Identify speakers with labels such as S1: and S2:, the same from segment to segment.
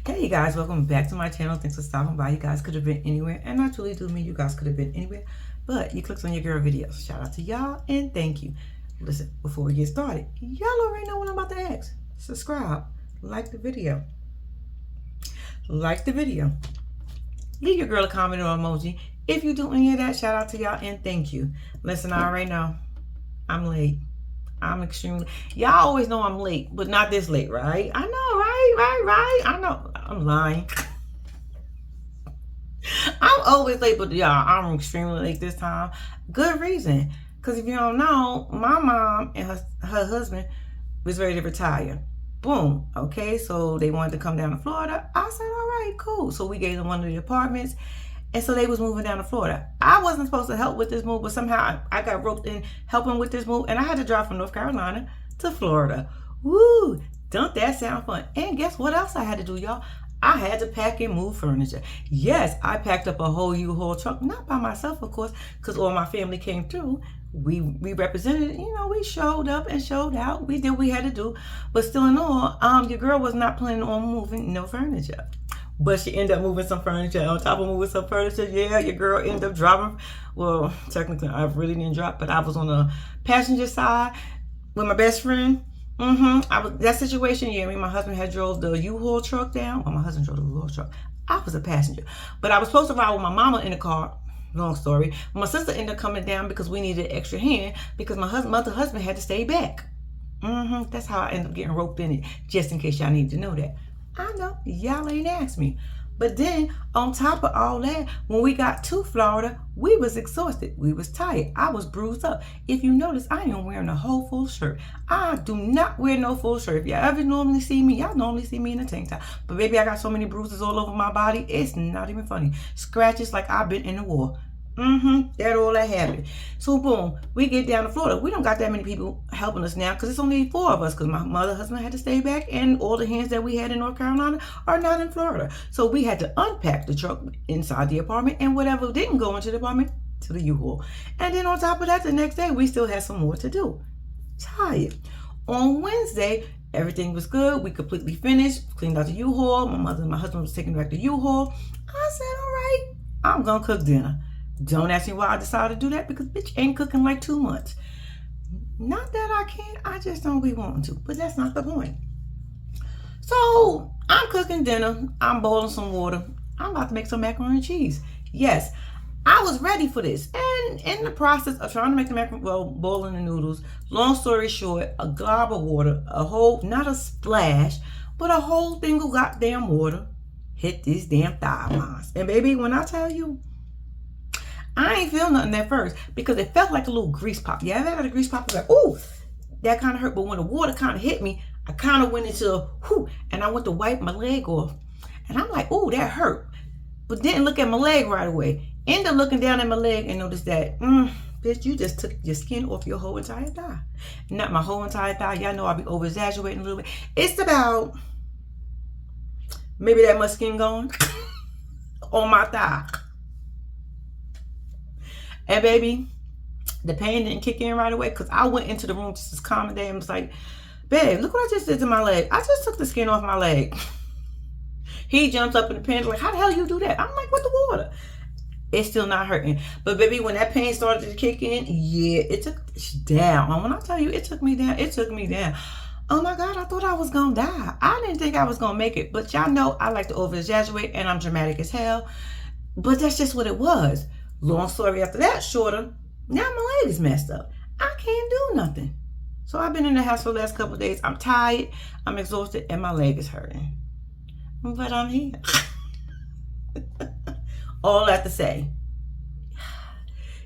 S1: Hey guys, welcome back to my channel. Thanks for stopping by. You guys could have been anywhere, and I truly do mean you guys could have been anywhere, but you clicked on your girl videos. Shout out to y'all and thank you. Listen, before we get started, y'all already know what I'm about to ask. Subscribe, like the video, leave your girl a comment or emoji. If you do any of that, shout out to y'all and thank you. Listen, I already know I'm late. I'm extremely, y'all always know I'm late, but not this late, right? I know, right. I know, I'm lying. I'm always late, but y'all, I'm extremely late this time. Good reason. Because if you don't know, my mom and her husband was ready to retire. Boom. Okay, so they wanted to come down to Florida. I said, all right, cool. So we gave them one of the apartments. And so they was moving down to Florida. I wasn't supposed to help with this move, but somehow I got roped in helping with this move. And I had to drive from North Carolina to Florida. Woo! Don't that sound fun? And guess what else I had to do, y'all? I had to pack and move furniture. Yes, I packed up a whole U-Haul truck. Not by myself, of course, because all my family came through. We represented, we showed up and showed out. We did what we had to do. But still in all, your girl was not planning on moving no furniture. But she ended up moving some furniture. On top of moving some furniture, yeah, your girl ended up dropping. Well, technically, I really didn't drop, but I was on the passenger side with my best friend. That situation, yeah, me and my husband had drove the U-Haul truck down. Well, my husband drove the U-Haul truck. I was a passenger. But I was supposed to ride with my mama in the car. Long story. My sister ended up coming down because we needed an extra hand because my husband had to stay back. That's how I ended up getting roped in it, just in case y'all need to know that. I know, y'all ain't asked me. But then, on top of all that, when we got to Florida, we was exhausted. We was tired. I was bruised up. If you notice, I am wearing a whole full shirt. I do not wear no full shirt. If y'all ever normally see me, y'all normally see me in a tank top. But baby, I got so many bruises all over my body, it's not even funny. Scratches like I've been in the war. That all that happened. So boom, we get down to Florida. We don't got that many people helping us now because it's only 4 of us because my mother husband had to stay back and all the hands that we had in North Carolina are not in Florida. So we had to unpack the truck inside the apartment and whatever didn't go into the apartment to the U-Haul. And then on top of that, the next day we still had some more to do. Tired. On Wednesday, everything was good. We completely finished, cleaned out the U-Haul. My mother and my husband was taking back the U-Haul. I said, all right, I'm gonna cook dinner. Don't ask me why I decided to do that because bitch ain't cooking like 2 months. Not that I can't, I just don't be wanting to, but that's not the point. So I'm cooking dinner, I'm boiling some water, I'm about to make some macaroni and cheese. Yes, I was ready for this. And in the process of trying to make the macaroni, boiling the noodles, long story short, a glob of water, not a splash, but a whole thing of goddamn water hit these damn thigh lines. And baby, when I tell you, I ain't feel nothing at first because it felt like a little grease pop. Yeah, I had a grease pop. I was like, ooh, that kind of hurt. But when the water kind of hit me, I kind of went into a whoo, and I went to wipe my leg off. And I'm like, ooh, that hurt. But didn't look at my leg right away. Ended up looking down at my leg and noticed that, bitch, you just took your skin off your whole entire thigh. Not my whole entire thigh. Y'all know I be over-exaggerating a little bit. It's about maybe that much skin gone on my thigh. And baby, the pain didn't kick in right away because I went into the room just as calm and day and was like, babe, look what I just did to my leg. I just took the skin off my leg. He jumps up in the pants like, how the hell you do that? I'm like, with the water. It's still not hurting. But baby, when that pain started to kick in, yeah, it took down. And when I tell you it took me down, it took me down. Oh my God, I thought I was going to die. I didn't think I was going to make it. But y'all know I like to over-exaggerate and I'm dramatic as hell. But that's just what it was. Long story after that, shorter. Now my leg is messed up. I can't do nothing. So I've been in the house for the last couple of days. I'm tired, I'm exhausted, and my leg is hurting. But I'm here. All that to say.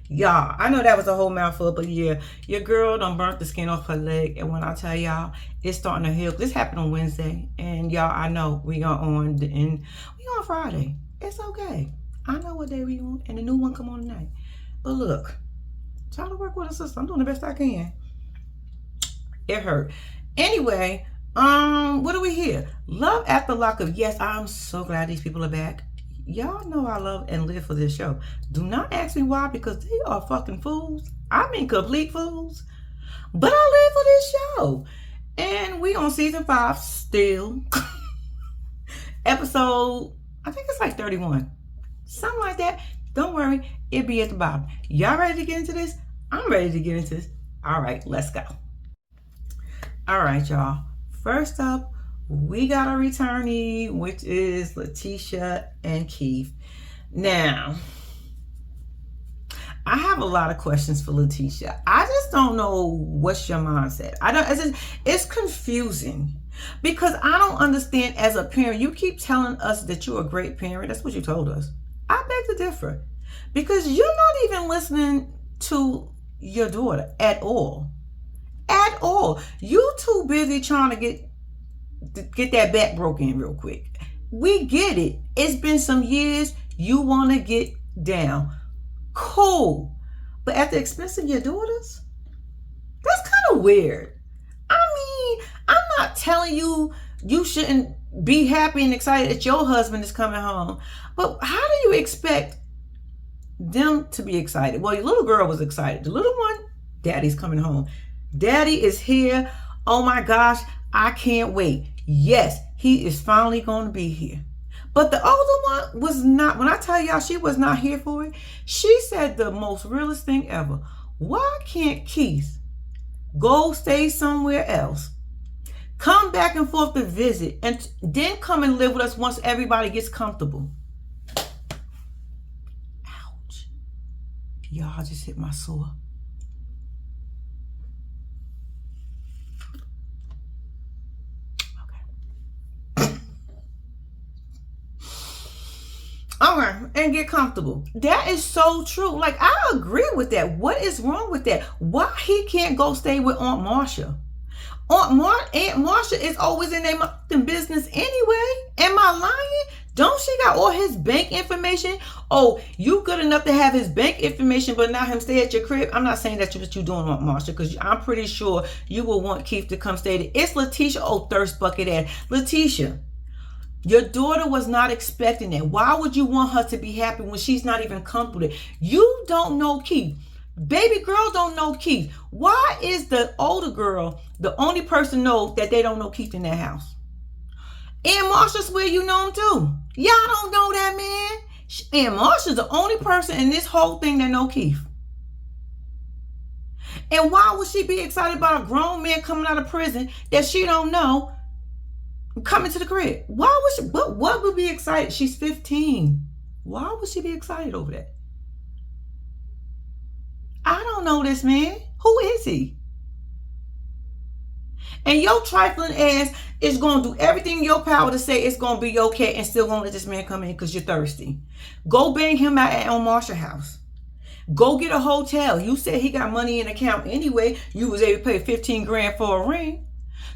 S1: Y'all, I know that was a whole mouthful, but yeah, your girl done burnt the skin off her leg. And when I tell y'all, it's starting to heal. This happened on Wednesday. And y'all, I know we are on Friday. It's okay. I know what day we on, and the new one come on tonight. But look, try to work with a sister. I'm doing the best I can. It hurt. Anyway, what do we hear? Love After Lockup. Yes, I'm so glad these people are back. Y'all know I love and live for this show. Do not ask me why, because they are fucking fools. I mean complete fools. But I live for this show. And we on season 5 still. episode, I think it's like 31. Something like that. Don't worry, it'll be at the bottom. Y'all ready to get into this? I'm ready to get into this. All right, let's go. All right, y'all. First up, we got a returnee, which is Leticia and Keith. Now, I have a lot of questions for Leticia. I just don't know what's your mindset. It's confusing because I don't understand as a parent. You keep telling us that you're a great parent. That's what you told us. I beg to differ because you're not even listening to your daughter at all. At all. You too busy trying to get that back broken real quick. We get it. It's been some years. You want to get down. Cool. But at the expense of your daughters? That's kind of weird. I mean, I'm not telling you shouldn't be happy and excited that your husband is coming home. But how do you expect them to be excited? Well, your little girl was excited. The little one, daddy's coming home. Daddy is here. Oh my gosh, I can't wait. Yes, he is finally going to be here. But the older one was not. When I tell y'all she was not here for it, she said the most realest thing ever. Why can't Keith go stay somewhere else, come back and forth to visit, and then come and live with us once everybody gets comfortable? Ouch. Y'all just hit my sore. Okay, and get comfortable. That is so true. Like, I agree with that. What is wrong with that? Why he can't go stay with Aunt Marcia? Aunt Marcia is always in their business anyway. Am I lying? Don't she got all his bank information? Oh, you good enough to have his bank information, but not him stay at your crib? I'm not saying that's what you're doing, Aunt Marcia, because I'm pretty sure you will want Keith to come stay there. It's Leticia, oh thirst bucket ass. Leticia, your daughter was not expecting that. Why would you want her to be happy when she's not even comfortable? You don't know Keith. Baby girl don't know Keith. Why is the older girl the only person know that they don't know Keith in that house? And Marsha swear you know him too. Y'all don't know that man. And Marsha's the only person in this whole thing that know Keith. And why would she be excited about a grown man coming out of prison that she don't know coming to the crib? Why would she? What would be excited? She's 15. Why would she be excited over that? I don't know this man. Who is he? And your trifling ass is going to do everything in your power to say it's going to be okay and still going to let this man come in because you're thirsty. Go bang him out at Aunt Marcia's house. Go get a hotel. You said he got money in account anyway. You was able to pay 15 grand for a ring.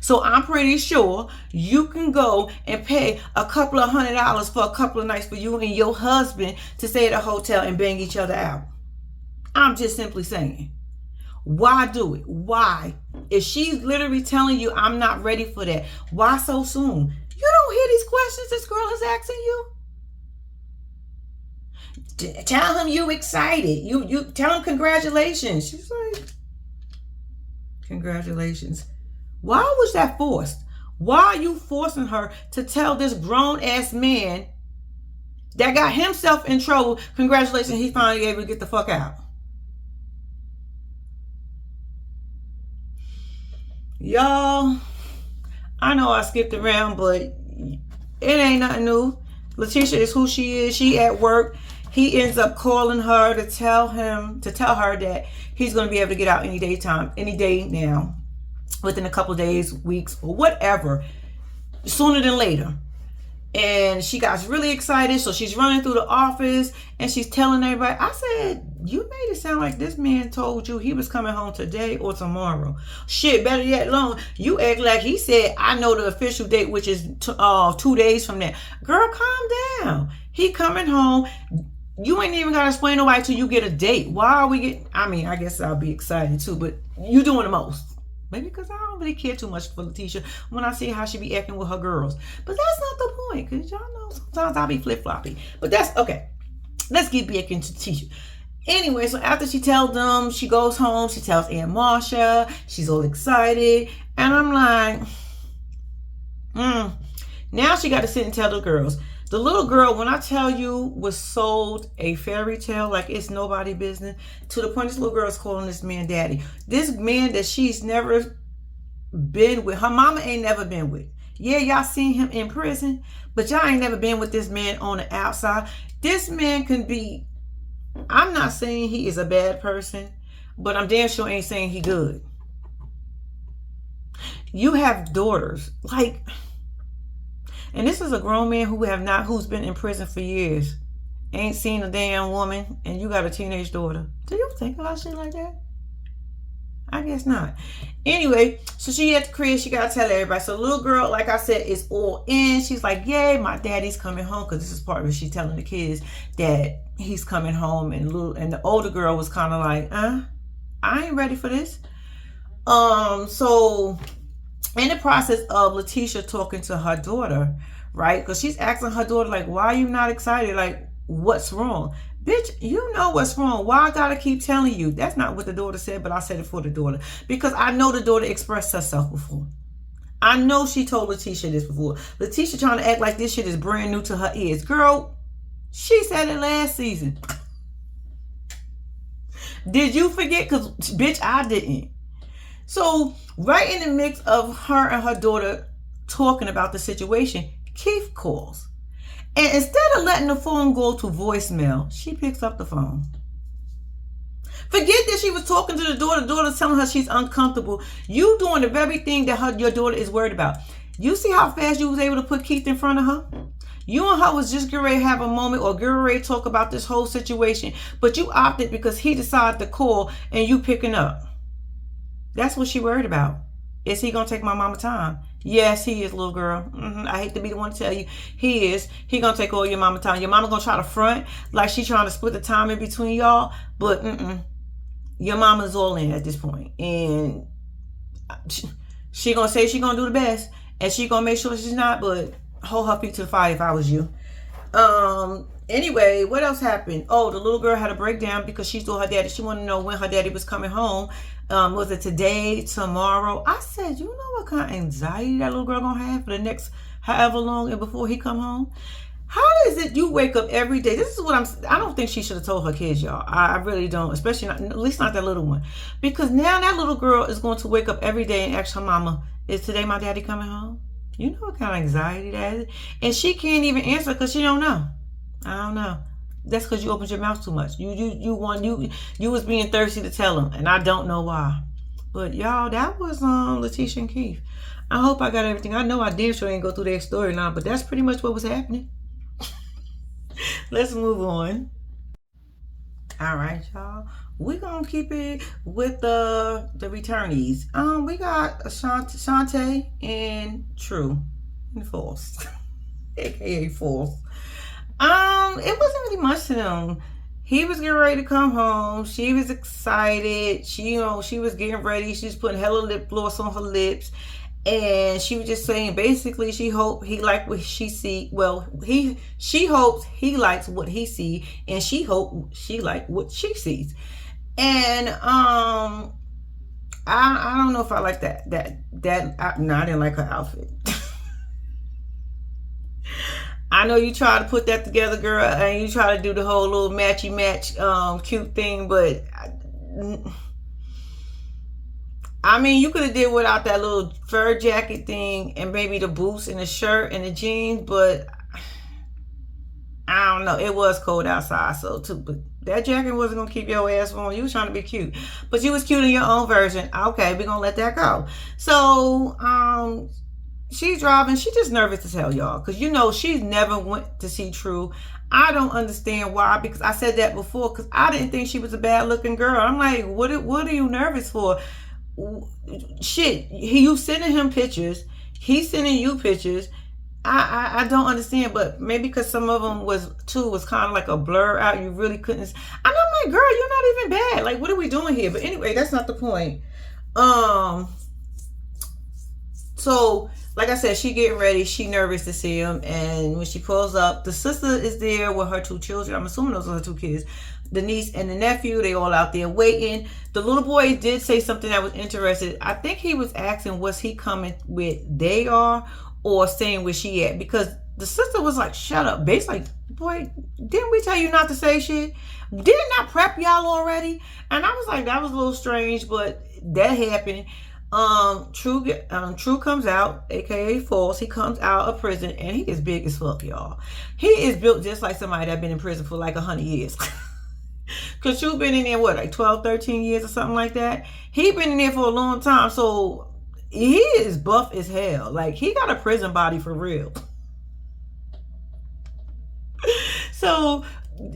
S1: So I'm pretty sure you can go and pay a couple of $100 for a couple of nights for you and your husband to stay at a hotel and bang each other out. I'm just simply saying, why do it? Why? If she's literally telling you, I'm not ready for that, why so soon? You don't hear these questions this girl is asking you? Tell him you excited. You tell him congratulations. She's like, congratulations. Why was that forced? Why are you forcing her to tell this grown-ass man that got himself in trouble, congratulations, he finally able to get the fuck out? Y'all, I know I skipped around, but it ain't nothing new. Leticia is who she is. She at work. He ends up calling her to tell her that he's going to be able to get out any day now, within a couple of days, weeks, or whatever, sooner than later. And she got really excited, so she's running through the office and she's telling everybody. I said, you made it sound like this man told you he was coming home today or tomorrow. Shit, better yet, long, you act like he said, I know the official date, which is 2 days from now. Girl, calm down. He coming home. You ain't even got to explain nobody till you get a date. Why are we getting, I mean, I guess I'll be excited too, but you doing the most. Maybe because I don't really care too much for Leticia when I see how she be acting with her girls. But that's not the point, because y'all know sometimes I'll be flip-floppy. But that's, okay. Let's get back into Leticia. Anyway, so after she tells them, she goes home, she tells Aunt Marcia, she's all excited. And I'm like, Now she got to sit and tell the girls. The little girl, when I tell you, was sold a fairy tale like it's nobody business, to the point this little girl is calling this man daddy. This man that she's never been with, her mama ain't never been with. Yeah, y'all seen him in prison, but y'all ain't never been with this man on the outside. This man can be, I'm not saying he is a bad person, but I'm damn sure ain't saying he good. You have daughters, like, and this is a grown man who's been in prison for years, ain't seen a damn woman, and you got a teenage daughter. Do you think about shit like that? I guess not. Anyway, so she at the crib, she gotta tell everybody. So the little girl, like I said, is all in. She's like, yay, my daddy's coming home, because this is part of it. She's telling the kids that he's coming home, and the older girl was kind of like, I ain't ready for this. So in the process of Leticia talking to her daughter, right? Because she's asking her daughter, like, why are you not excited? Like, what's wrong? Bitch, you know what's wrong. Why I gotta keep telling you? That's not what the daughter said, but I said it for the daughter. Because I know the daughter expressed herself before. I know she told Leticia this before. Leticia trying to act like this shit is brand new to her ears. Girl, she said it last season. Did you forget? Because, bitch, I didn't. So, right in the mix of her and her daughter talking about the situation, Keith calls. And instead of letting the phone go to voicemail, she picks up the phone. Forget that she was talking to the daughter's telling her she's uncomfortable. You doing the very thing that your daughter is worried about. You see how fast you was able to put Keith in front of her? You and her was just getting ready to have a moment or getting ready to talk about this whole situation, but you opted because he decided to call and you picking up. That's what she worried about. Is he going to take my mama time? Yes, he is, little girl. I hate to be the one to tell you. He is. He going to take all your mama time. Your mama going to try to front like she trying to split the time in between y'all. But your mama's all in at this point. And she going to say she going to do the best. And she going to make sure she's not. But hold her feet to the fire if I was you. Anyway, what else happened? Oh, the little girl had a breakdown because she told her daddy. She wanted to know when her daddy was coming home. Was it today, tomorrow? I said, you know what kind of anxiety that little girl gonna have for the next however long and before he come home? How is it you wake up every day? This is what I don't think she should have told her kids, y'all. I really don't, especially not, at least not that little one. Because now that little girl is going to wake up every day and ask her mama, is today my daddy coming home? You know what kind of anxiety that is? And she can't even answer because she don't know. I don't know. That's because you opened your mouth too much. You was being thirsty to tell him, and I don't know why. But y'all, that was Leticia and Keith. I hope I got everything. I know I damn sure ain't go through their story now, but that's pretty much what was happening. Let's move on. All right, y'all. We're gonna keep it with the returnees. We got Shantae and True and False, aka False. It wasn't really much to them. He was getting ready to come home. She was excited. She was getting ready. She was putting hella lip gloss on her lips. And she was just saying, basically, she hoped he liked what she see. Well, she hopes he likes what he see, and she hoped she liked what she sees. And I don't know if I like that. No, I didn't like her outfit. I know you try to put that together, girl, and you try to do the whole little matchy match cute thing, but I mean, you could have did without that little fur jacket thing and maybe the boots and the shirt and the jeans, but I don't know. It was cold outside, so too, but that jacket wasn't going to keep your ass warm. You was trying to be cute, but you was cute in your own version. Okay, we're going to let that go. So, she's driving. She's just nervous as hell, y'all, because she's never went to see True. I don't understand why, because I said that before, because I didn't think she was a bad looking girl. I'm like, what are you nervous for? Shit, you sending him pictures, he's sending you pictures. I don't understand, but maybe because some of them was kind of like a blur out. You really couldn't. And I'm like, girl, you're not even bad. Like, what are we doing here? But anyway, that's not the point. So, like I said, she getting ready. She nervous to see him. And when she pulls up, the sister is there with her 2 children. I'm assuming those are her 2 kids. The niece and the nephew, they all out there waiting. The little boy did say something that was interesting. I think he was asking, was he coming with they are or staying where she at, because the sister was like, shut up, basically, like, boy, didn't we tell you not to say shit? Didn't I prep y'all already? And I was like, that was a little strange, but that happened. True comes out, aka False. He comes out of prison and he is big as fuck, y'all. He is built just like somebody that been in prison for like 100 years. Cause True been in there what, like 12, 13 years or something like that. He been in there for a long time, so he is buff as hell. Like, he got a prison body for real. So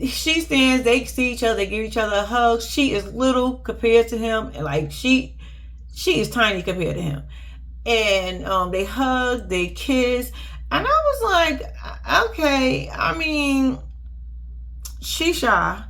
S1: she stands, they see each other, they give each other a hug. She is little compared to him, and like she is tiny compared to him. And they hug, they kiss, and I was like, okay, I mean, she shy.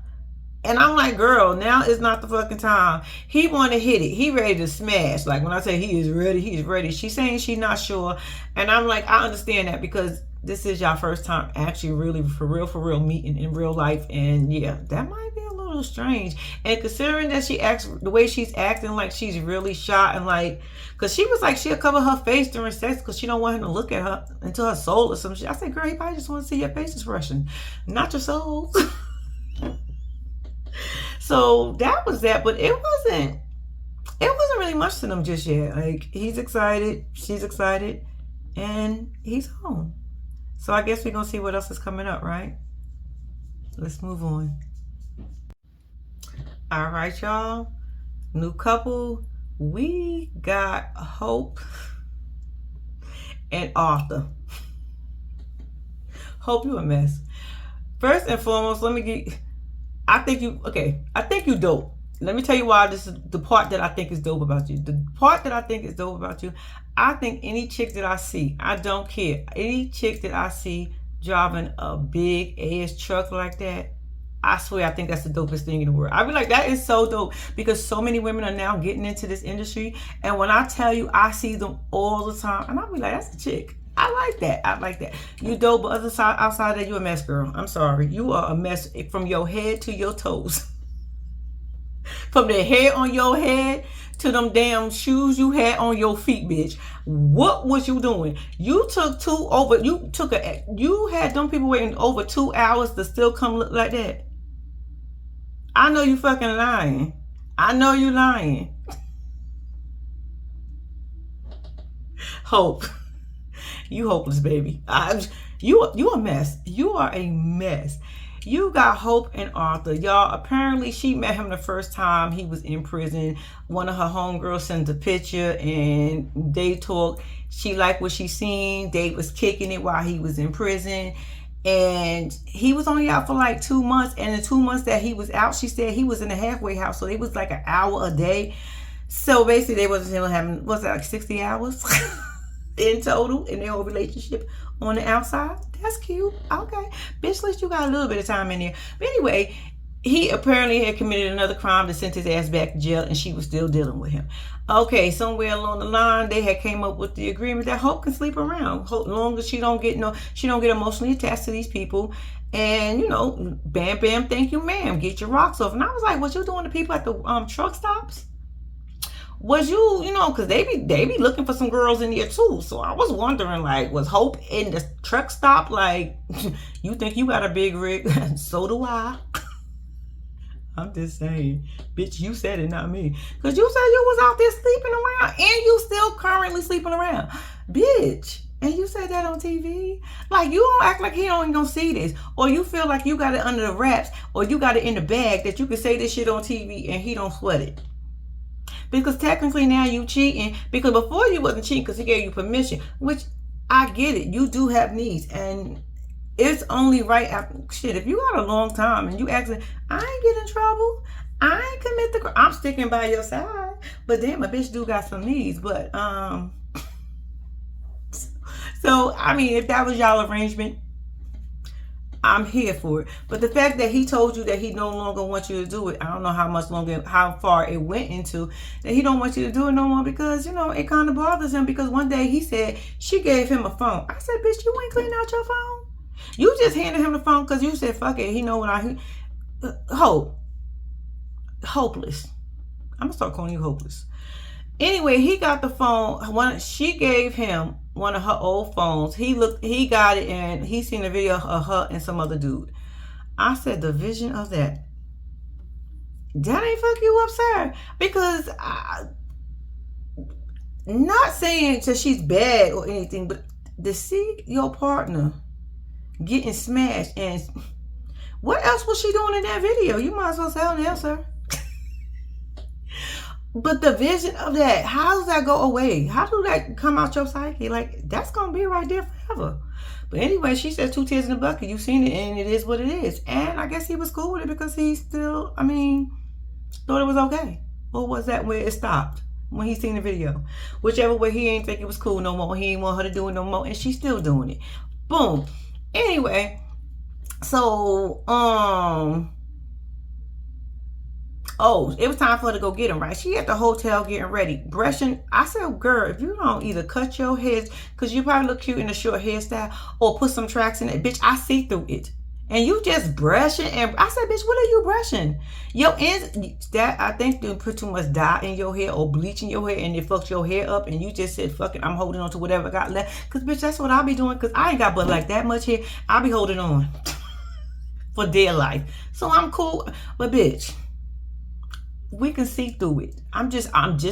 S1: And I'm like, girl, now is not the fucking time. He want to hit it. He ready to smash. Like, when I say he is ready, he's ready. She's saying she's not sure. And I'm like, I understand that, because this is y'all first time actually really for real meeting in real life. And yeah, that might be a little strange. And considering that she acts the way she's acting, like she's really shy, and like, because she was like, she'll cover her face during sex because she don't want him to look at her into her soul or some shit. I said, girl, he probably just want to see your face expression, not your soul. So that was that, but it wasn't really much to them just yet. Like, he's excited, she's excited, and he's home. So I guess we're gonna see what else is coming up, right? Let's move on. All right, y'all. New couple. We got Hope and Arthur. Hope you a mess. First and foremost, let me get. I think you dope. Let me tell you why this is the part that I think is dope about you. The part that I think is dope about you, I think any chick that I see, I don't care, any chick that I see driving a big ass truck like that, I swear I think that's the dopest thing in the world. I be like, that is so dope, because so many women are now getting into this industry, and when I tell you, I see them all the time, and I be like, that's a chick. I like that. I like that. You dope, but outside that, you a mess, girl. I'm sorry. You are a mess from your head to your toes. From the hair on your head to them damn shoes you had on your feet, bitch. What was you doing? You had them people waiting over 2 hours to still come look like that. I know you fucking lying. I know you lying. Hope. You hopeless, baby. You a mess. You are a mess. You got Hope and Arthur. Y'all, apparently she met him the first time he was in prison. One of her homegirls sent a picture and they talked. She liked what she seen. They was kicking it while he was in prison. And he was only out for like 2 months. And the 2 months that he was out, she said he was in a halfway house. So it was like an hour a day. So basically they wasn't having, what's that, like 60 hours? In total in their whole relationship on the outside. That's cute. Okay, bitch, at least you got a little bit of time in there. But anyway, he apparently had committed another crime that sent his ass back to jail, and she was still dealing with him. Okay, somewhere along the line they had came up with the agreement that Hope can sleep around, long as she don't get emotionally attached to these people. And you know, bam bam, thank you ma'am, get your rocks off. And I was like, what you doing to people at the truck stops? Was you know, because they be looking for some girls in there too. So I was wondering, like, was Hope in the truck stop? Like, you think you got a big rig? So do I. I'm just saying, bitch, you said it, not me. Because you said you was out there sleeping around, and you still currently sleeping around, bitch. And you said that on TV? Like, you don't act like he don't even gonna see this. Or you feel like you got it under the wraps, or you got it in the bag that you can say this shit on TV and he don't sweat it. Because technically now you cheating. Because before you wasn't cheating because he gave you permission. Which, I get it. You do have needs. And it's only right after, shit, if you got a long time and you asking, I ain't get in trouble. I ain't commit the crime. I'm sticking by your side. But damn, a bitch do got some needs. But, so, I mean, if that was y'all arrangement, I'm here for it. But the fact that he told you that he no longer wants you to do it, I don't know how far it went into, that he don't want you to do it no more, because, you know, it kind of bothers him. Because one day he said she gave him a phone. I said, bitch, you ain't clean out your phone? You just handed him the phone because you said, fuck it. He know what hopeless. I'm going to start calling you hopeless. Anyway, he got the phone. She gave him one of her old phones. He got it, and he seen a video of her and some other dude. I said, the vision of that ain't fuck you up, sir. Because not saying that she's bad or anything, but to see your partner getting smashed, and what else was she doing in that video? You might as well say, oh, yeah, sir. But the vision of that, how does that go away? How do that come out your psyche? Like, that's going to be right there forever. But anyway, she said 2 tears in the bucket. You've seen it, and it is what it is. And I guess he was cool with it because he still, thought it was okay. Or was that where it stopped? When he seen the video. Whichever way, he ain't think it was cool no more. He ain't want her to do it no more. And she's still doing it. Boom. Anyway, so, oh, it was time for her to go get him, right? She at the hotel getting ready, brushing. I said, girl, if you don't either cut your hair, because you probably look cute in a short hairstyle, or put some tracks in it, bitch, I see through it. And you just brushing, and I said, bitch, what are you brushing? Your ends, that I think you put too much dye in your hair or bleach in your hair, and it fucks your hair up, and you just said, fuck it, I'm holding on to whatever I got left. Because, bitch, that's what I'll be doing, because I ain't got but like that much hair. I'll be holding on for dear life. So I'm cool, but bitch, we can see through it. I'm just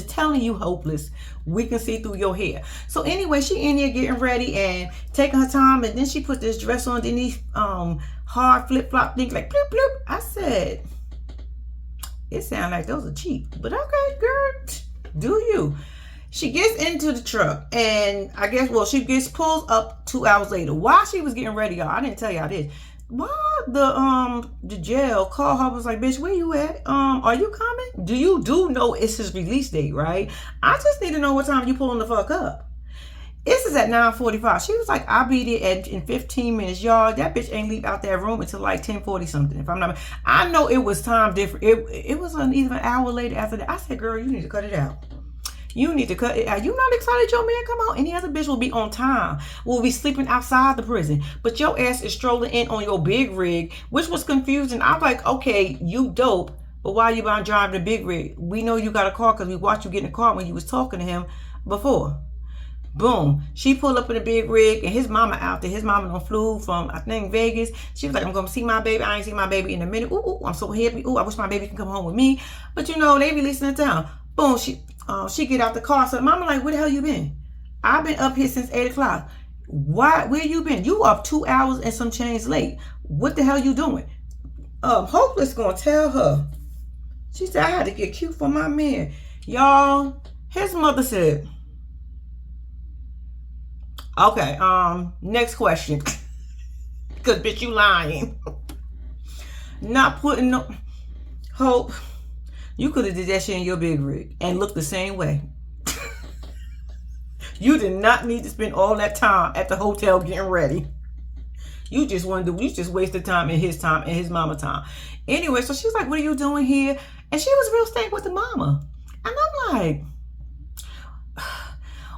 S1: telling you, hopeless. We can see through your hair. So anyway, she in here getting ready and taking her time, and then she put this dress on, then these hard flip-flop things like bloop bloop. I said, it sounded like those are cheap, but okay, girl, do you? She gets into the truck, and I guess, well, she gets pulled up 2 hours later. While she was getting ready, y'all, I didn't tell y'all this. Why the jail called her, was like, bitch, where you at? Are you coming? Do know it's his release date, right? I just need to know what time you pulling the fuck up. This is at 9:45. She was like, I'll be there in 15 minutes. Y'all, that bitch ain't leave out that room until like 10:40 something. If I'm not, I know it was time different. It was even an hour later after that. I said, girl, you need to cut it out. You need to cut it out. You not excited your man come out? Any other bitch will be on time. Will be sleeping outside the prison. But your ass is strolling in on your big rig, which was confusing. I'm like, okay, you dope, but why you about driving the big rig? We know you got a car because we watched you get in the car when you was talking to him before. Boom. She pulled up in a big rig, and his mama out there. His mama done flew from, I think, Vegas. She was like, I'm going to see my baby. I ain't seen my baby in a minute. Ooh, I'm so happy. Ooh, I wish my baby can come home with me. But you know, they releasing the town. Boom. She get out the car. So mama like, where the hell you been? I've been up here since 8 o'clock. Where you been? You up 2 hours and some change late. What the hell you doing? Hopeless gonna tell her. She said, I had to get cute for my man. Y'all, his mother said, okay, next question. Cause bitch, you lying. Not putting no hope. You could have did that shit in your big rig and looked the same way. You did not need to spend all that time at the hotel getting ready. You just wasted time and his mama time. Anyway, so she's like, what are you doing here? And she was real staying with the mama. And I'm like,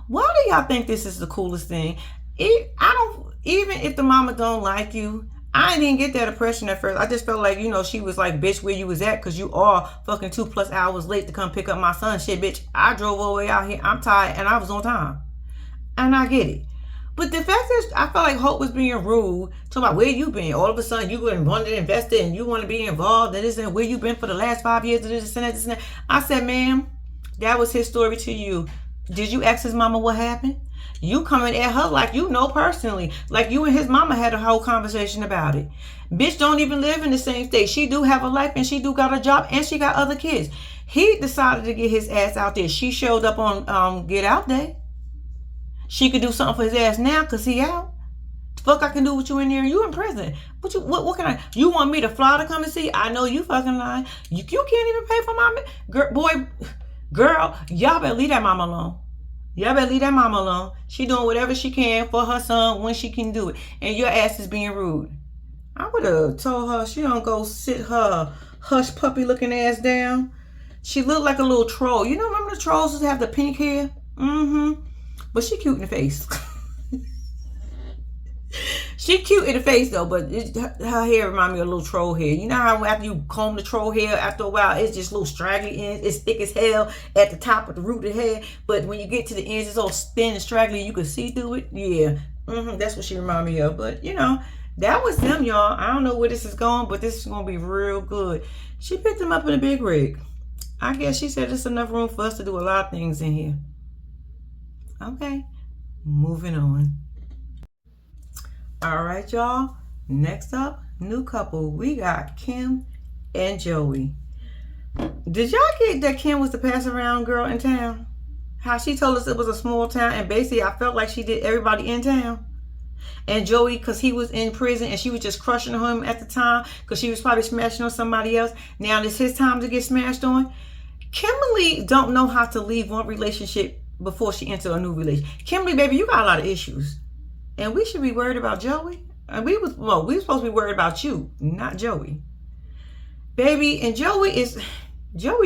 S1: why do y'all think this is the coolest thing? Even if the mama don't like you, I didn't get that impression at first. I just felt like, she was like, bitch, where you was at? Because you are fucking 2+ hours late to come pick up my son. Shit, bitch, I drove all the way out here. I'm tired, and I was on time. And I get it. But the fact that I felt like Hope was being rude, talking about where you been. All of a sudden, you wanted to invest in, and you want to be involved in this, and where you been for the last 5 years, this and that. I said, ma'am, that was his story to you. Did you ask his mama what happened? You coming at her like you know personally. Like you and his mama had a whole conversation about it. Bitch don't even live in the same state. She do have a life, and she do got a job, and she got other kids. He decided to get his ass out there. She showed up on Get Out Day. She could do something for his ass now because he out. The fuck I can do with you in there? You in prison. What can I? You want me to fly to come and see? I know you fucking lying. You can't even pay for my girl. Y'all better leave that mama alone. Y'all better leave that mama alone. She doing whatever she can for her son when she can do it. And your ass is being rude. I would have told her she don't go sit her hush puppy looking ass down. She looked like a little troll. You know, remember the trolls used to have the pink hair? Mm-hmm. But she cute in the face. She cute in the face though, but her hair remind me of a little troll hair. You know how after you comb the troll hair, after a while, it's just a little straggly ends. It's thick as hell at the top of the root of the hair, but when you get to the ends, it's all thin and straggly. You can see through it. Yeah, that's what she remind me of. But you know, that was them, y'all. I don't know where this is going, but this is gonna be real good. She picked them up in a big rig. I guess she said there's enough room for us to do a lot of things in here. Okay, moving on. All right, y'all. Next up, new couple. We got Kim and Joey. Did y'all get that Kim was the pass around girl in town? How she told us it was a small town, and basically I felt like she did everybody in town. And Joey, because he was in prison and she was just crushing him at the time because she was probably smashing on somebody else. Now it's his time to get smashed on. Kimberly don't know how to leave one relationship before she enter a new relationship. Kimberly, baby, you got a lot of issues. And we should be worried about Joey. And we were supposed to be worried about you, not Joey. Baby, and Joey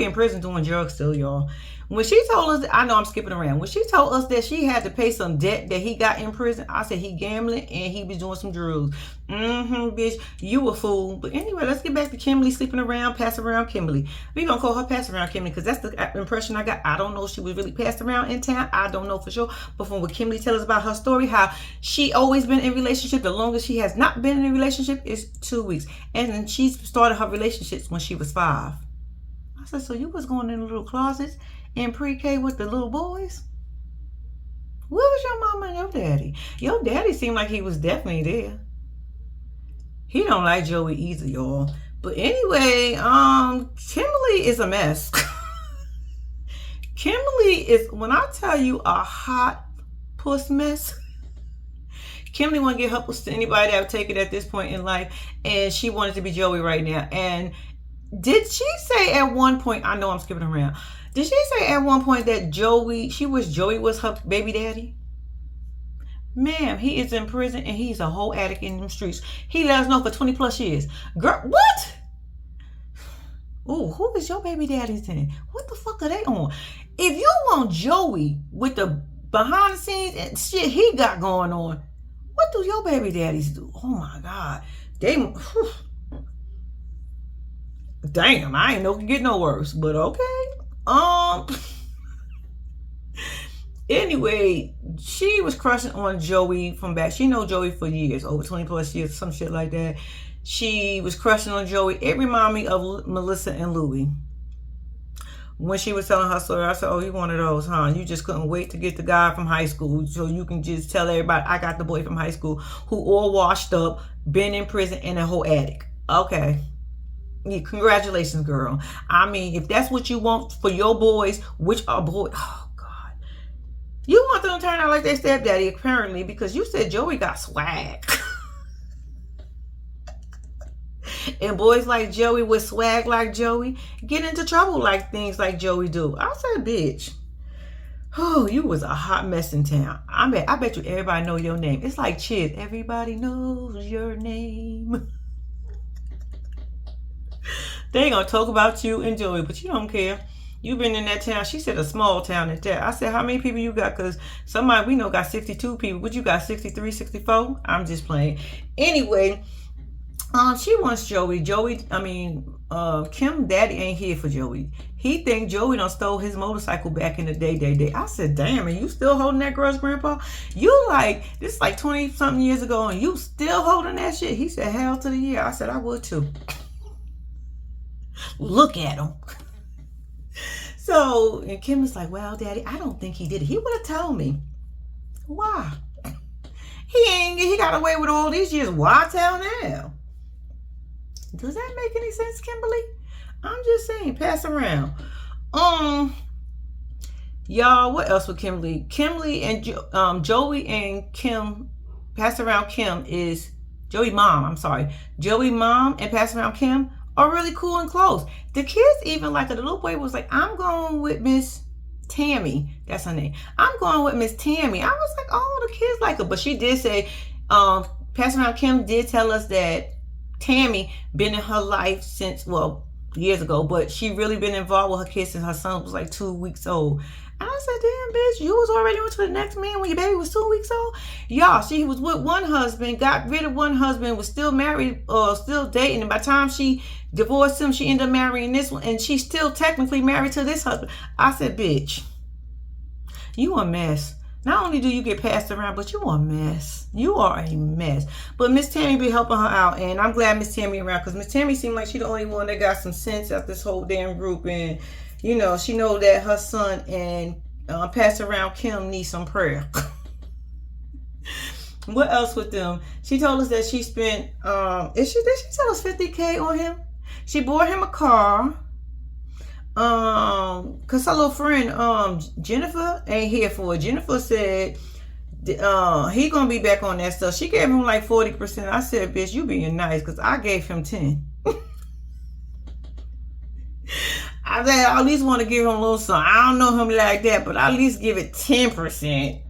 S1: in prison doing drugs still, y'all. When she told us, I know I'm skipping around. When she told us that she had to pay some debt that he got in prison, I said he gambling and he was doing some drugs. Bitch, you a fool. But anyway, let's get back to Kimberly sleeping around, pass around Kimberly. We gonna call her pass around Kimberly because that's the impression I got. I don't know if she was really passed around in town. I don't know for sure. But from what Kimberly tells us about her story, how she always been in relationship. The longest she has not been in a relationship is 2 weeks. And then she started her relationships when she was 5. I said, so you was going in the little closets in pre-K with the little boys? Where was your mama and your daddy? Your daddy seemed like he was definitely there. He don't like Joey either, y'all. But anyway, Kimberly is a mess. Kimberly is, when I tell you, a hot puss mess. Kimberly want to get her puss to anybody that would take it at this point in life, and she wanted to be Joey right now. And did she say at one point, I know I'm skipping around, did she say at one point that Joey was her baby daddy? Ma'am, he is in prison and he's a whole addict in them streets. He let us know for 20 plus years. Girl, what? Oh, who is your baby daddy then? What the fuck are they on? If you want Joey with the behind the scenes and shit he got going on, what do your baby daddies do? Oh my God. Damn, I ain't know it could get no worse, but okay. Anyway, she was crushing on Joey from back. She know Joey for years, over 20 plus years, some shit like that. She was crushing on Joey. It reminded me of Melissa and Louie. When she was telling her story, I said, oh, you one of those, huh? You just couldn't wait to get the guy from high school so you can just tell everybody, I got the boy from high school who all washed up, been in prison, and a whole addict. Okay. Yeah, congratulations, girl. I mean, if that's what you want for your boys, which are boys, oh God. You want them to turn out like their stepdaddy, apparently, because you said Joey got swag. And boys like Joey with swag like Joey get into trouble like things like Joey do. I said, bitch, oh, you was a hot mess in town. I bet you everybody know your name. It's like Chiz. Everybody knows your name. They ain't gonna talk about you and Joey, but you don't care. You been in that town. She said a small town at that. I said, how many people you got? Because somebody we know got 62 people. What you got, 63, 64? I'm just playing. Anyway, she wants Joey. Kim daddy ain't here for Joey. He think Joey done stole his motorcycle back in the day. I said, damn, and you still holding that girl's grandpa? You like, this is like 20 something years ago and you still holding that shit? He said, hell to the year. I said, I would too. Look at him. So, and Kim was like, well, daddy, I don't think he did it. He would have told me. Why? He got away with all these years. Why tell now? Does that make any sense, Kimberly? I'm just saying, pass around. Y'all, what else with Kimberly? Kimberly and Joey and Kim, pass around Kim is Joey mom and pass around Kim are really cool and close. The kids even like it. The little boy was like, I'm going with Miss Tammy. That's her name. I'm going with Miss Tammy. I was like, oh, the kids like her. But she did say, pass around Kim did tell us that Tammy been in her life since, well, years ago, but she really been involved with her kids since her son was like 2 weeks old. And I said, damn, bitch, you was already on to the next man when your baby was 2 weeks old? Y'all, she was with one husband, got rid of one husband, was still married or still dating. And by the time she divorced him, she ended up marrying this one. And she's still technically married to this husband. I said, bitch, you a mess. Not only do you get passed around, but you are a mess. You are a mess. But Miss Tammy be helping her out. And I'm glad Miss Tammy around, because Miss Tammy seemed like she the only one that got some sense out this whole damn group. And, you know, she know that her son and pass around Kim need some prayer. What else with them? She told us that she spent, did she tell us $50K on him? She bought him a car. Cause her little friend, Jennifer ain't here for it. Jennifer said, he gonna be back on that stuff. She gave him like 40%. I said, bitch, you being nice, cause I gave him 10. I said, I at least want to give him a little something. I don't know him like that, but I at least give it 10%.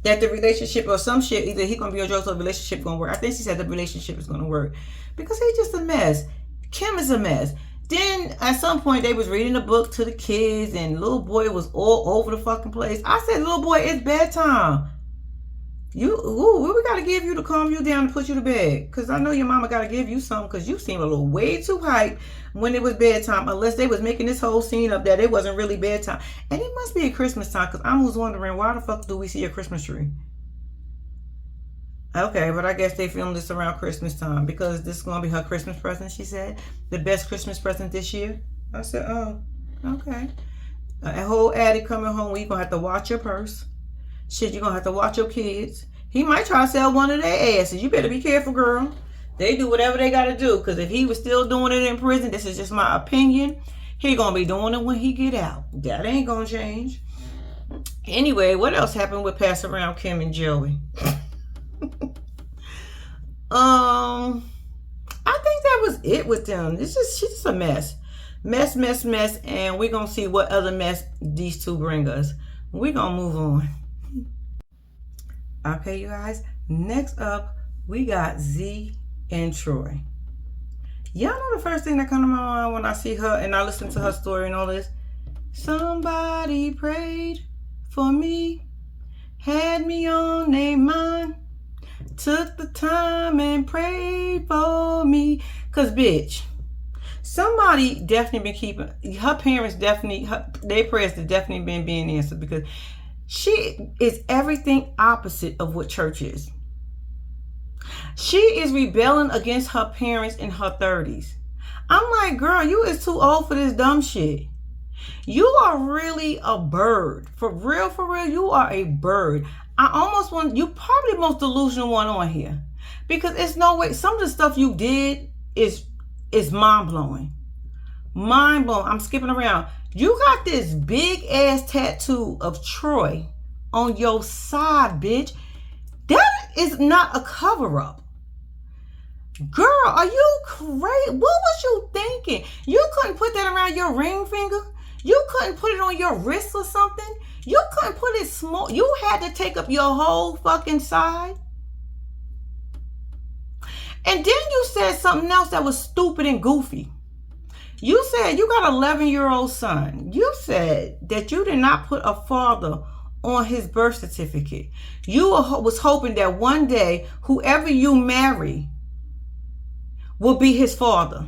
S1: That the relationship or some shit, either he gonna be a joke or the relationship gonna work. I think she said the relationship is gonna work, because he's just a mess. Kim is a mess. Then at some point they was reading a book to the kids and little boy was all over the fucking place. I said, little boy, it's bedtime. What we gotta give you to calm you down and put you to bed? Cause I know your mama gotta give you something, cause you seem a little way too hype when it was bedtime, unless they was making this whole scene up that it wasn't really bedtime. And it must be a Christmas time, cause I was wondering, why the fuck do we see a Christmas tree? Okay, but I guess they filmed this around Christmas time, because this is going to be her Christmas present, she said. The best Christmas present this year. I said, oh, okay. A whole addict coming home, you're going to have to watch your purse. Shit, you're going to have to watch your kids. He might try to sell one of their asses. You better be careful, girl. They do whatever they got to do, because if he was still doing it in prison, this is just my opinion, he going to be doing it when he get out. That ain't going to change. Anyway, what else happened with Pass Around Kim and Joey? I think that was it with them. She's just a mess. Mess. And we're going to see what other mess these two bring us. We're going to move on. Okay, you guys. Next up, we got Z and Troy. Y'all know the first thing that comes to my mind when I see her and I listen to her story and all this? Somebody prayed for me, had me on their mind, took the time and prayed for me. Cause bitch, somebody definitely been keeping her parents, definitely their prayers have definitely been being answered, because she is everything opposite of what church is. She is rebelling against her parents in her 30s. I'm like, girl, you is too old for this dumb shit. You are really a bird. For real, you are a bird. I almost want, you probably the most delusional one on here. Because it's no way, some of the stuff you did is mind-blowing. Mind-blowing. I'm skipping around. You got this big-ass tattoo of Troy on your side, bitch. That is not a cover-up. Girl, are you crazy? What was you thinking? You couldn't put that around your ring finger? You couldn't put it on your wrist or something? You couldn't put it small. You had to take up your whole fucking side. And then you said something else that was stupid and goofy. You said you got an 11-year-old son. You said that you did not put a father on his birth certificate. You was hoping that one day whoever you marry will be his father,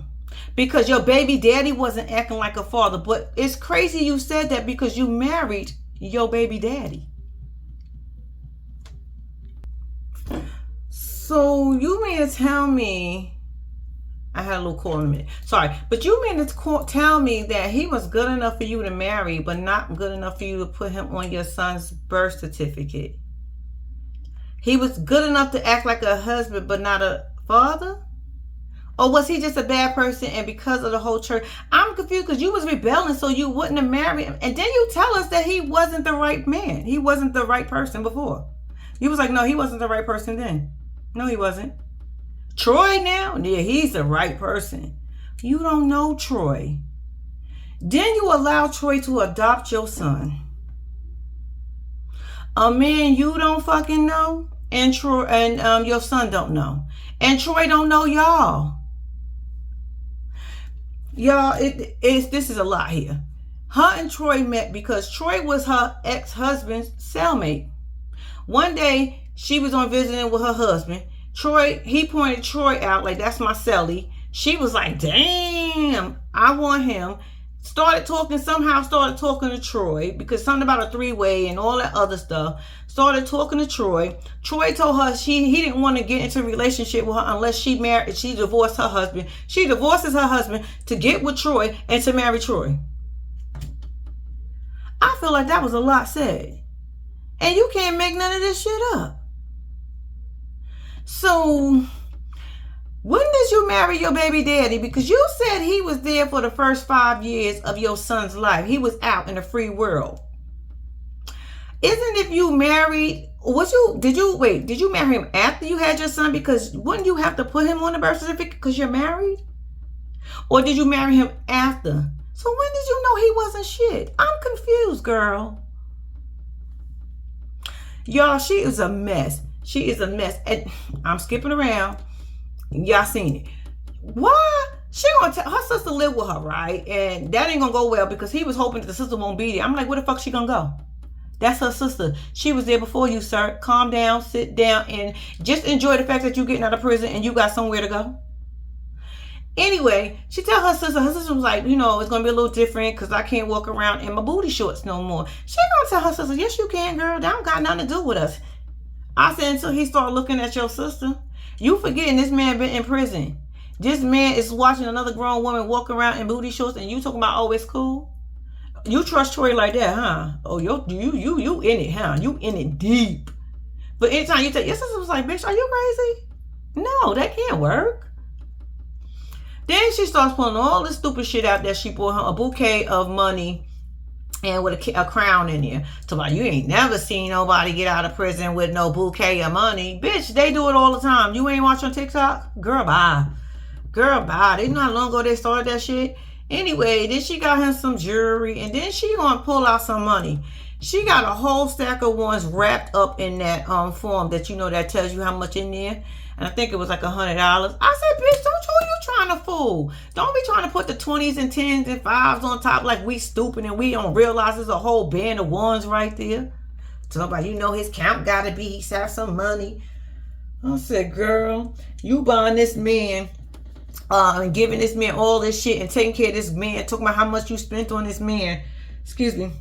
S1: because your baby daddy wasn't acting like a father. But it's crazy you said that, because you married your baby daddy. So you mean to tell me, I had a little call in a minute, sorry, but you mean to tell me that he was good enough for you to marry, but not good enough for you to put him on your son's birth certificate? He was good enough to act like a husband, but not a father? Or was he just a bad person, and because of the whole church? I'm confused, because you was rebelling so you wouldn't have married him. And then you tell us that he wasn't the right man. He wasn't the right person before. You was like, no, he wasn't the right person then. No, he wasn't. Troy now? Yeah, he's the right person. You don't know Troy. Then you allow Troy to adopt your son. A man you don't fucking know, and Troy and your son don't know. And Troy don't know y'all. Y'all, this is a lot here. Her and Troy met because Troy was her ex-husband's cellmate. One day, she was on visiting with her husband. Troy, he pointed Troy out like, that's my cellie. She was like, damn, I want him. Started talking to Troy because something about a three-way and all that other stuff. Started talking to Troy. Troy told her he didn't want to get into a relationship with her unless she divorced her husband. She divorces her husband to get with Troy and to marry Troy. I feel like that was a lot said. And you can't make none of this shit up. So, when did you marry your baby daddy? Because you said he was there for the first 5 years of your son's life. He was out in the free world. Isn't if you married, did you marry him after you had your son? Because wouldn't you have to put him on the birth certificate because you're married? Or did you marry him after? So when did you know he wasn't shit? I'm confused, girl. Y'all, she is a mess. She is a mess. And I'm skipping around. Y'all seen it. Why? She gonna tell her sister live with her, right? And that ain't gonna go well because he was hoping that the sister won't be there. I'm like, where the fuck she gonna go? That's her sister. She was there before you, sir. Calm down, sit down, and just enjoy the fact that you're getting out of prison and you got somewhere to go. Anyway, she tell her sister was like, it's going to be a little different because I can't walk around in my booty shorts no more. She going to tell her sister, yes, you can, girl. That don't got nothing to do with us. I said, until he start looking at your sister. You forgetting this man been in prison. This man is watching another grown woman walk around in booty shorts and you talking about, oh, it's cool? You trust Troy like that, huh? Oh, you in it, huh? You in it deep. But anytime you tell your sister was like, bitch, are you crazy? No, that can't work. Then she starts pulling all this stupid shit out that she bought her a bouquet of money and with a crown in there. So like, you ain't never seen nobody get out of prison with no bouquet of money. Bitch, they do it all the time. You ain't watching TikTok? Girl, bye. Girl, bye. They not long ago they started that shit. Anyway, then she got him some jewelry and then she gonna pull out some money. She got a whole stack of ones wrapped up in that form that that tells you how much in there. And I think it was like $100. I said, bitch, don't you trying to fool. Don't be trying to put the 20s and 10s and 5s on top like we stupid and we don't realize there's a whole band of ones right there. Somebody, his count gotta be, he's have some money. I said, girl, you buying this man and giving this man all this shit and taking care of this man, talking about how much you spent on this man. Excuse me.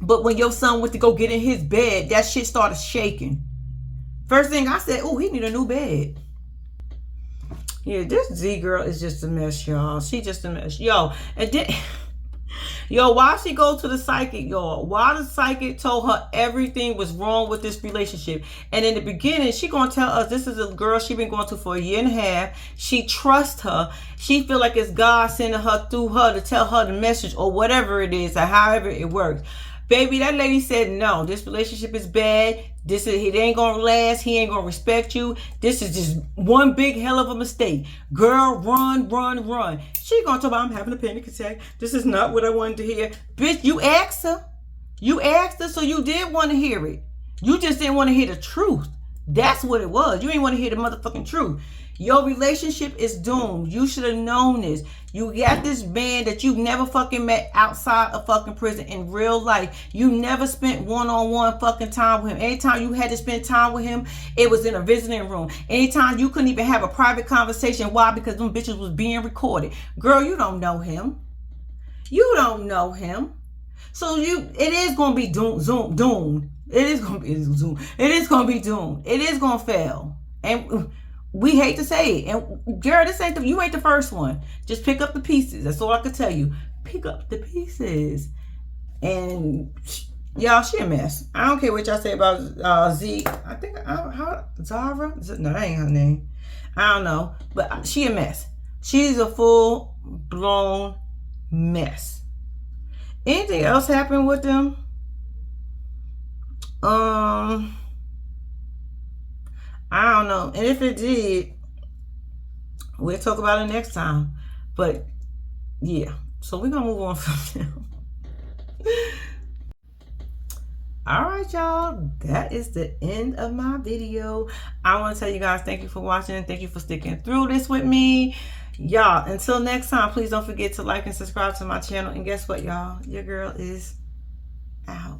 S1: But when your son went to go get in his bed, that shit started shaking. First thing I said, oh, he need a new bed. Yeah, this Z girl is just a mess, y'all. She just a mess. And then, why she go to the psychic, y'all? Why the psychic told her everything was wrong with this relationship? And in the beginning, she gonna tell us this is a girl she been going to for 1.5 years. She trusts her. She feel like it's God sending her through her to tell her the message or whatever it is or however it works. Baby, that lady said, no, this relationship is bad. It ain't gonna last. He ain't gonna respect you. This is just one big hell of a mistake. Girl, run, run, run. She gonna talk about, I'm having a panic attack. This is not what I wanted to hear. Bitch, you asked her. You asked her, so you did want to hear it. You just didn't want to hear the truth. That's what it was. You ain't want to hear the motherfucking truth. Your relationship is doomed. You should have known this. You got this man that you've never fucking met outside of fucking prison in real life. You never spent one-on-one fucking time with him. Anytime you had to spend time with him, it was in a visiting room. Anytime you couldn't even have a private conversation. Why? Because them bitches was being recorded. Girl, you don't know him. You don't know him. So it is going to be doomed. It is going to be doomed. It is going to be doomed. It is going to fail. And we hate to say it. And girl, you ain't the first one. Just pick up the pieces. That's all I can tell you. Pick up the pieces. And y'all, she a mess. I don't care what y'all say about Z. I think, Zara? No, that ain't her name. I don't know. But she a mess. She's a full-blown mess. Anything else happen with them? I don't know. And if it did, we'll talk about it next time. But yeah. So we're gonna move on from them. Alright, y'all. That is the end of my video. I want to tell you guys thank you for watching. Thank you for sticking through this with me. Y'all, until next time, please don't forget to like and subscribe to my channel. And guess what, y'all? Your girl is out.